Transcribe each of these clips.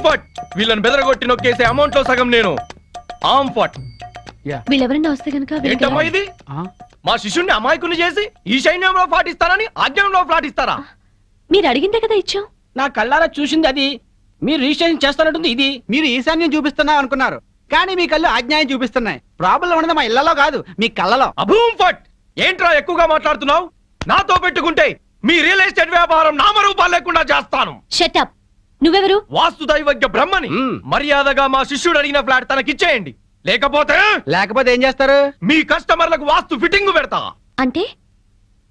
ఫట్ వీళ్ళని బెదరగొట్టి నొక్కేసే అమౌంట్ లో సగం నేను ఆమ్ ఫట్. వీళ్ళెవరన్నా వస్తే కనుక ఏంటమ్మా ఇది? మా శిష్యుణ్ణి అమాయకుని చేసి ఈ సైన్యంలో ఫ్లాట్ ఇస్తారని ఆజ్ఞంలో ఫ్లాట్ ఇస్తారా? మీరు అడిగిందే కదా ఇచ్చాం. నా కళ్ళారా చూసింది అది. మీరు రిజిస్ట్రేషన్ చేస్తానంటుంది ఇది. మీరు ఈశాన్యం చూపిస్తున్నా అనుకున్నారు, కానీ మీ కళ్ళు ఆజ్ఞాయం చూపిస్తున్నాయి. ప్రాబ్లం ఉన్నది మా ఇళ్లలో కాదు, మీ కళ్ళలో. అభూమ్ ఫట్ ఏంట్రా ఎక్కువగా మాట్లాడుతున్నావు? నాతో పెట్టుకుంటే మీ రియల్ ఎస్టేట్ వ్యాపారం నామరూపాలు లేకుండా చేస్తాను. షటప్. నువ్వెవరు? వాస్తు దైవజ్ఞ బ్రహ్మని. మర్యాదగా మా శిష్యుడు అడిగిన ఫ్లాట్ తనకిచ్చేయండి, లేకపోతే ఏం చేస్తారు? మీ కస్టమర్లకు వాస్తు ఫిట్టింగ్ పెడతా. అంటే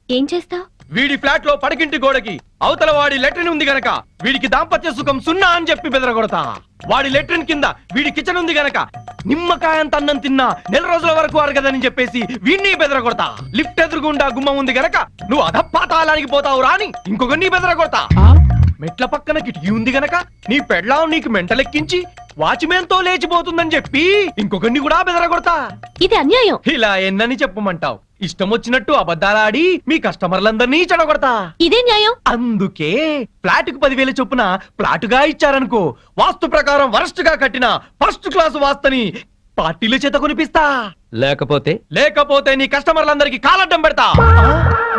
ఏం చేస్తావ్? వీడి ఫ్లాట్ లో పడకింటి గోడకి అవతల వాడి లెట్రిన్ ఉంది గనక వీడికి దాంపత్య సుఖం 0 అని చెప్పి బెదరగొడతా. వాడి లెట్రిన్ కింద వీడి కిచెన్ ఉంది గనక నిమ్మకాయంత అన్నం తిన్నా 4 రోజుల వరకు అరగదని చెప్పేసి వీడిని బెదరగొడతా. లిఫ్ట్ ఎదురుగుండా గుమ్మం ఉంది గనక నువ్వు అధపాతాళానికి పోతావు రాని ఇంకొకరిని బెదరగొడతా. మెట్ల పక్కన కిటికీ ఉంది గనక నీ పెళ్ళాం నీకు మెంటలెక్కించి వాచ్మెన్ తో లేచిపోతుందని చెప్పి ఇంకొకరిని కూడా బెదరగొడతా. ఇది అన్యాయం. ఇలా ఎన్నని చెప్పమంటావు? ఇష్టం వచ్చినట్టు అబద్ధాలాడి మీ కస్టమర్లందరినీ చెడగొడతా. ఇదే న్యాయం. అందుకే ఫ్లాట్ కు 10,000 చొప్పున ఫ్లాటుగా ఇచ్చారనుకో, వాస్తు ప్రకారం వరస్ట్ గా కట్టిన ఫస్ట్ క్లాస్ వాస్తుని పార్టీల చేత కొనిపిస్తా. లేకపోతే నీ కస్టమర్లందరికి కాలడ్డం పెడతా.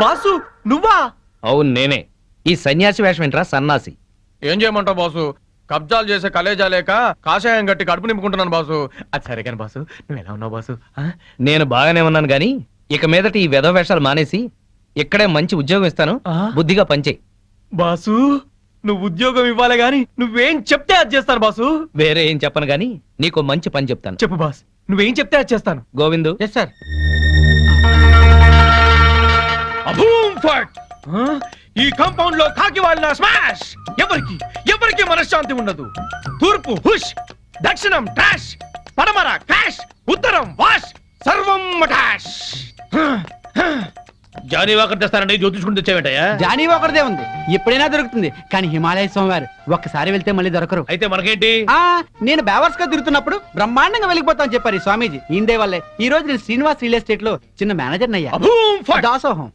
బాసు నువ్వా? అవును నేనే. ఈ సన్యాసి వేషం ఏంట్రా సన్నాసి? ఏం చేయమంటావు బాసు? కబ్జాలు చేసే కలేజా లేక కాషాయం గట్టి కడుపు నింపుకుంటున్నాను బాసు. అది సరే కానీ బాసు నువ్వు ఎలా ఉన్నావు బాసు? నేను బాగానే ఉన్నాను గాని ఇక మీదట ఈ వెధవ వేషాలు మానేసి ఇక్కడే మంచి ఉద్యోగం ఇస్తాను, బుద్ధిగా పనిచేయి. బాసు నువ్వు ఉద్యోగం ఇవ్వాలి గాని నువ్వేం చెప్తే అది చేస్తాను బాసు. వేరే ఏం చెప్పను గాని నీకు మంచి పని చెప్తాను. చెప్పు బాస్, నువ్వేం చెప్తే అది చేస్తాను. గోవిందు. Yes sir. అభూమ్ ఫట్ ఈ కాంపౌండ్ లో కాకి వాళ్ళ స్మాష్. ఎవరికి మనశ్శాంతి ఉండదు. తూర్పు హుష్, దక్షిణం ట్రాష్, పడమర క్రాష్, ఉత్తరం వాష్, సర్వం మటాష్. జానీ వాకర్ తెస్తానండి, జ్యోతిష్కుని తెచ్చావేంటయ్యా? జానీ ఒకరిదే ఉంది, ఎప్పుడైనా దొరుకుతుంది. కానీ హిమాలయ స్వామివారు ఒక్కసారి వెళ్తే మళ్ళీ దొరకరు. అయితే మనకేంటి? నేను బేవర్స్ గా తిరుగుతున్నప్పుడు బ్రహ్మాండంగా వెళ్ళిపోతాను చెప్పారు ఈ స్వామీజీ. ఇందే వల్లే ఈ రోజు నేను శ్రీనివాస్ రియల్ ఎస్టేట్ లో చిన్న మేనేజర్ అయ్యా. దాసోహం.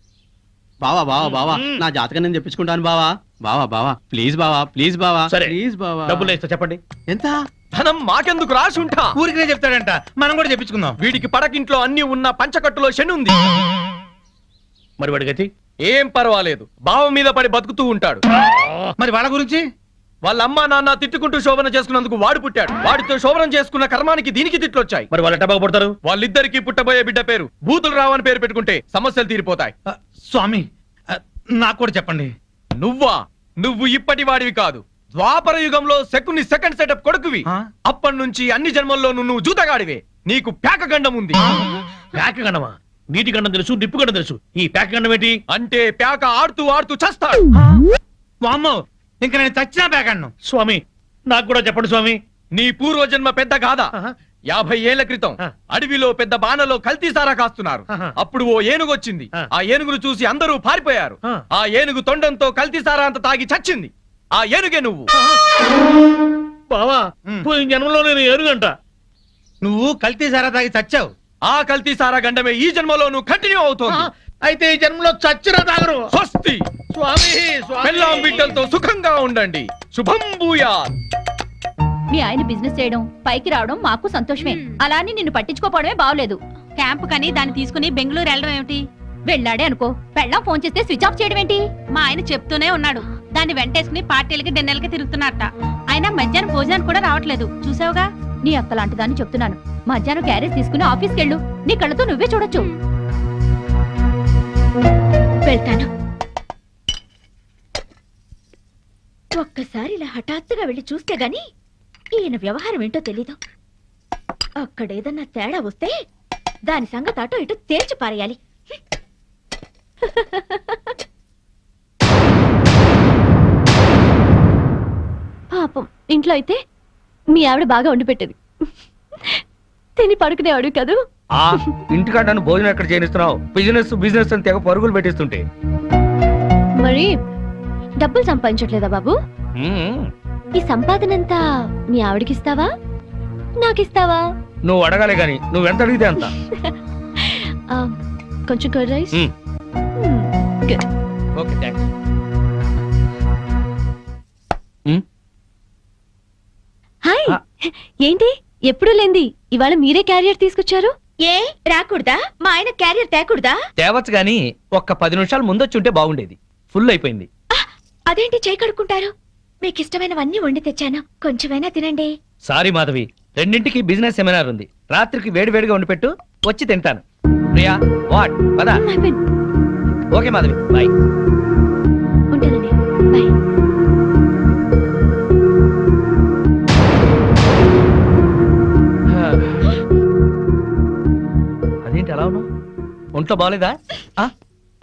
బావా నా జాతకం నేను చెప్పించుకుంటాను బావా ప్లీజ్ బావా. సరే ప్లీజ్ బావా. డబ్బులు ఇస్తా, చెప్పండి ఎంత? ధనం మాకెందుకు రాసి ఉంటా. ఊరికే చెప్తాడంట, మనం కూడా చెప్పించుకుందాం. వీడికి పడకింట్లో అన్ని ఉన్న పంచకట్టులో శని ఉంది. మరి వాడి గతి? ఏం పర్వాలేదు, బావ మీద పడి బతుకుతూ ఉంటాడు. మరి వాళ్ళ గురించి? వాళ్ళ అమ్మా నాన్న తిట్టుకుంటూ శోభన చేసుకున్నందుకు వాడు పుట్టాడు. వాడితో శోభనం చేసుకున్న కర్మానికి దీనికి తిట్లొచ్చాయి. మరి వాళ్ళు ఎట్ట బాగుపడతారు? వాళ్ళిద్దరికి పుట్టబోయే బిడ్డ పేరు బూతులు రావని పేరు పెట్టుకుంటే సమస్యలు తీరిపోతాయి. స్వామి నాకు కూడా చెప్పండి. నువ్వు ఇప్పటి వాడివి కాదు, ద్వాపర యుగంలో శకుని సెకండ్ సెటప్ కొడుకువి. అప్పటి నుంచి అన్ని జన్మల్లోనూ నువ్వు జూతగాడివే. నీకు పేకగండం ఉంది. పేకగండమా? నీటి గండం తెలుసు, నిప్పు గండం తెలుసు, ఈ పేకగండం ఏంటి? అంటే పేక ఆడుతూ చస్తాడు. వామ్మో, ఇంక నేను చచ్చినా పేకగండం. స్వామి నాకు కూడా చెప్పండి స్వామి. నీ పూర్వజన్మ పెద్ద గాథ. 50 ఏళ్ల క్రితం అడవిలో పెద్ద బాణలో కల్తీ సారా కాస్తున్నారు. అప్పుడు ఓ ఏనుగు వచ్చింది. ఆ ఏనుగును చూసి అందరూ పారిపోయారు. ఆ ఏనుగు తొండంతో కల్తీ సారా అంత తాగి చచ్చింది. ఆ ఏనుగే నువ్వు. బావా, పోయిన జన్మలో నేను ఏనుగంట, నువ్వు కల్తీ సారా తాగి చచ్చావు. ఆ కల్తీ సారా గండమే ఈ జన్మలో కంటిన్యూ అవుతోంది. అయితే ఈ జన్మలో చచ్చినా తాగరు. స్వస్తి. పెళ్ళాం బిడ్డలతో సుఖంగా ఉండండి. శుభం భూయాత్. మీ ఆయన బిజినెస్ చేయడం, పైకి రావడం మాకు సంతోషమే. అలా అని నిన్ను పట్టించుకోపోవడమే బాగలేదు. క్యాంప్ కని దాన్ని తీసుకుని బెంగళూరు వెళ్ళడం ఏమిటి? వెళ్ళాడే అనుకో, పెళ్ళాం ఫోన్ చేస్తే స్విచ్ ఆఫ్ చేయడం ఏంటి? మా ఆయన చెప్తూనే ఉన్నాడు. దాన్ని వెంటేసుకుని పార్టీలకి డిన్నర్లకి తిరుగుతున్నారట. అయినా మధ్యాహ్నం భోజనానికి కూడా రావట్లేదు. చూసావుగా? నీ అక్కలాంటి దాన్ని చెప్తున్నాను. మధ్యాహ్నం క్యారేజ్ తీసుకుని ఆఫీస్కి వెళ్ళు. నీ కళ్ళతో నువ్వే చూడొచ్చు. వెళ్తాను. ఒక్కసారి ఇలా హఠాత్తుగా వెళ్ళి చూస్తే గాని ఈయన వ్యవహారం ఏంటో తెలీదు. అక్కడేదన్నా తేడా వస్తే దాని సంగతి అటో ఇటు తేల్చి పారేయాలి. పాపం ఇంట్లో అయితే మీ ఆవిడ బాగా వండి పెట్టేది. తిని పడుకునేవాడు కదూ. ఇంటికాడ నన్ను భోజనం ఎక్కడ చేయనిస్తున్నావు? బిజినెస్ అని తెగ పరుగులు పెట్టిస్తుంటే. మరి డబ్బులు సంపాదించట్లేదా బాబు? ఈ సంపాదనంతా మీ ఆవిడకిస్తావా, నాకిస్తావా? నువ్వు అడగాలే గాని నువ్వెంత అడిగితే అంత. కొంచెం curd rice. Good. Okay thanks. ఏంటి ఎప్పుడు లేంది ఇవాళ మీరే క్యారియర్ తీసుకొచ్చారు? ఏ రాకూడదా? మా ఆయన క్యారియర్ తేకూడదా? తేవచ్చు గాని ఒక్క 10 నిమిషాలు ముందొచ్చి ఉంటే బాగుండేది. ఫుల్ అయిపోయింది. అదేంటి చేయి కడుక్కుంటారు? మీకు ఇష్టమైనవన్నీ వండి తెచ్చాను, కొంచెమైనా తినండి. సారీ మాధవి, 2ంటికి బిజినెస్ సెమినార్ ఉంది. రాత్రికి వేడివేడిగా వండి పెట్టు, వచ్చి తింటాను. ప్రియా వాట్ పదా? Okay Madhavi, bye. ఉంటానండి, బాయ్. అదేంటి అలా ఉన్నావు? ఒంట్లో బాగాలేదా?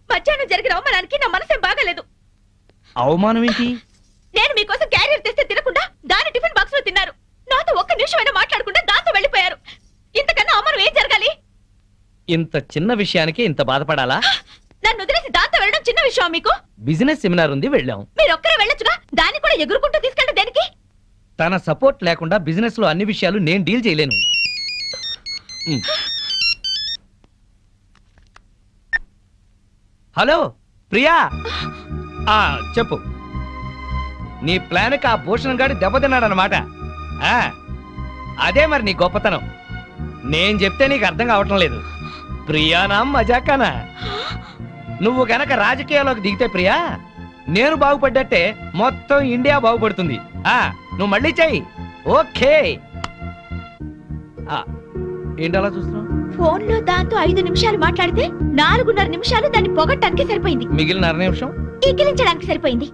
మధ్యాహ్నం జరిగిన అవమానానికి నా మనసేం బాగాలేదు. అవమానం ఏంటి? నేను మీకోసం క్యారియర్ తెస్తే తినకుండా దాని టిఫిన్ బాక్స్ లో తిన్నారు. నాతో ఒక్క నిమిషమైనా మాట్లాడకుండా దాంతో వెళ్ళిపోయారు. ఇంతకన్నా అవమానం ఏం జరగాలి? ఇంత చిన్న విషయానికి ఇంత బాధపడాలా? నన్ను వదిలేసి దాంతో వెళ్ళడం చిన్న విషయం మీకు? బిజినెస్ సెమినార్ ఉంది, వెళ్ళాం. మీరు ఒక్కరే వెళ్ళొచ్చుగా, దాన్ని కూడా ఎగురుకుంటూ తీసుకెళ్ళడం దేనికి? తన సపోర్ట్ లేకుండా బిజినెస్ లో అన్ని విషయాలు నేను డీల్ చేయలేను. హలో ప్రియా, చెప్పు. నీ ప్లాన్కి ఆ భూషణ్ గాడి దెబ్బతిన్నాడనమాట. అదే మరి నీ గొప్పతనం. నేను చెప్తే నీకు అర్థం కావటం లేదు. ప్రియానా మజాకానా? నువ్వు గనక రాజకీయాల్లోకి దిగితే ప్రియా, నేను బాగుపడ్డట్టే మొత్తం ఇండియా బాగుపడుతుంది. నువ్వు మళ్ళీ చెయ్యి. ఓకే. ఏంటి అలా చూస్తున్నావు? ఫోన్ లో దాంతో 5 నిమిషాలు మాట్లాడితే 4.5 నిమిషాలు దాన్ని పొగట్టానికి సరిపోయింది. మిగిలిన 1/2 నిమిషం ఈకిలించడానికి సరిపోయింది.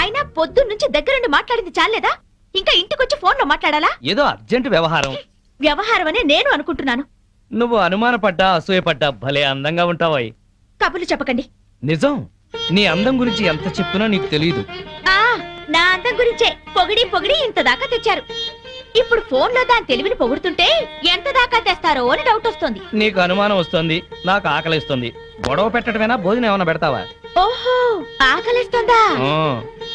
అయినా పొద్దున్న నుంచి దగ్గరుండి మాట్లాడింది చాలేదా? ఇంకా ఇంటికొచ్చి ఫోన్ లో మాట్లాడాలా? ఏదో అర్జెంట్ వ్యవహారం. వ్యవహారం అనే నేను అనుకుంటున్నాను. నువ్వు అనుమానపడ్డా అసూయపడ్డా భలే అందంగా ఉంటావాయి. కబుర్లు చెప్పకండి. నిజం, నీ అందం గురించి ఎంత చెప్పినా నీకు తెలియదు. నా అందం గురించే పొగిడి పొగిడి ఇంత దాకా తెచ్చారు. ఇప్పుడు ఫోన్ లో దాని తెలివిని పొగుడుతుంటే ఎంత దాకా తెస్తారో అని డౌట్ వస్తుంది. నీకు అనుమానం వస్తుంది, నాకు ఆకలిస్తుంది. గొడవ పెట్టడమేనా, భోజనం ఏమైనా పెడతావా? ఓహో, ఆకలిస్తుందా?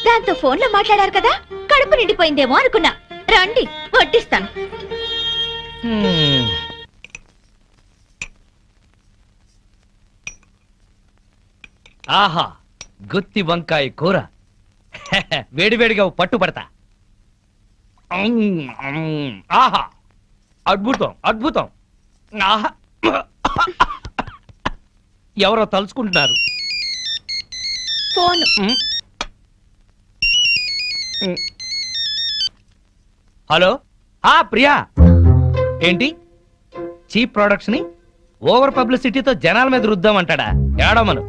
దాంతో ఫోన్ లో మాట్లాడారు కదా, కడుపు నిండిపోయిందేమో అనుకున్నా. రండి వడ్డిస్తాను. ఆహా, గుత్తి వంకాయ కూర. వేడివేడిగా పట్టుపడతా. ఆహా, అద్భుతం అద్భుతం. ఆహా, ఎవరో తలుచుకుంటున్నారు. ఫోన్. హలో, ప్రియా. ఏంటి చీప్ ప్రొడక్ట్స్ ని ఓవర్ పబ్లిసిటీతో జనాల మీద రుద్దామంటాడా? ఏడమను.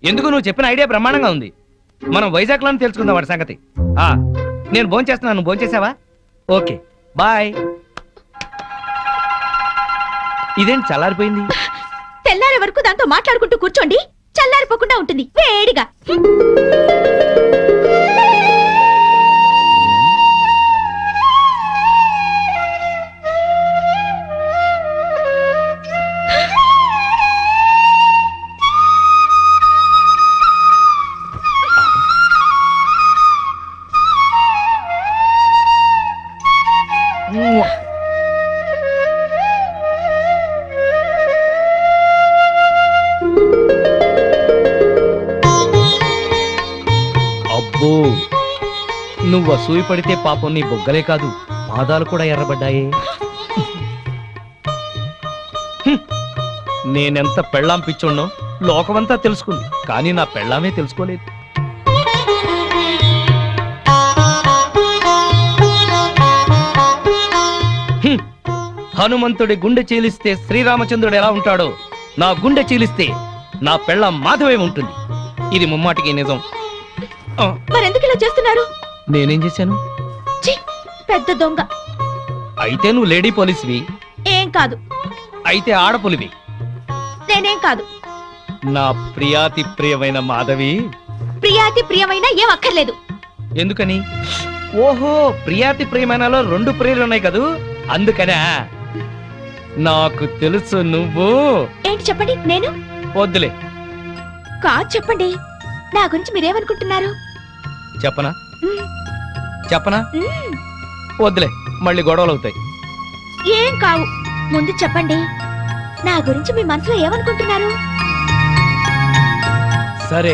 ఎందుకు, నువ్వు చెప్పిన ఐడియా బ్రహ్మాండంగా ఉంది. మనం వైజాగ్ లోనే తెలుసుకుందాం వాడి సంగతి. నేను భోంచేస్తున్నాను, నువ్వు భోంచేసావా? Okay bye. ఇదేంటి చల్లారిపోయింది? తెల్లారే వరకు దాంతో మాట్లాడుకుంటూ కూర్చోండి, చల్లారిపోకుండా ఉంటుంది వేడిగా. అబ్బో, నువ్వు అసూయ పడితే పాపం నీ బొగ్గలే కాదు, పాదాలు కూడా ఎర్రబడ్డాయే. నేనెంత పెళ్ళాం పిచ్చోడ్నో లోకమంతా తెలుసుకుంది, కానీ నా పెళ్ళామే తెలుసుకోలేదు. హనుమంతుడి గుండె చీలిస్తే శ్రీరామచంద్రుడు ఎలా ఉంటాడో, నా గుండె చీలిస్తే నా పెళ్ళాం మాధవే ఉంటుంది. ఇది ముమ్మాటికి నిజం. మరెందుకు ఇలా చేస్తున్నారు? నేనేం చేశాను? పెద్ద దొంగ. అయితే నువ్వు లేడీ పోలీసువి? ఏం కాదు. అయితే ఆడపులివి? నేనేం కాదు. నా ప్రియాతి ప్రియమైన మాధవి. ప్రియాతి ప్రియమైన ఏం అక్కర్లేదు. ఎందుకని? ఓహో, ప్రియాతి ప్రియమైనలో 2 ప్రియులు ఉన్నాయి కదూ, అందుకనే. నాకు తెలుసు నువ్వు. ఏంటి చెప్పండి. నేను వద్దులే. కాదు చెప్పండి, నా గురించి మీరేమనుకుంటున్నారు? చెప్పనా? చెప్పనా? వద్దులే, మళ్ళీ గొడవలు అవుతాయి. ఏం కావు, ముందు చెప్పండి. నా గురించి మీ మనసులో ఏమనుకుంటున్నారు? సరే,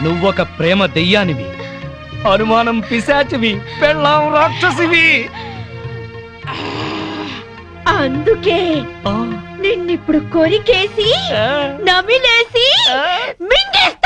నువ్వొక ప్రేమ దెయ్యానివి. అనుమానం పిశాచివి, పెళ్ళాం రాక్షసివి. అందుకే ఆ, నిన్నిప్పుడు కొరికేసి ఆ, నమిలేసి ఆ. మింగేస్తా.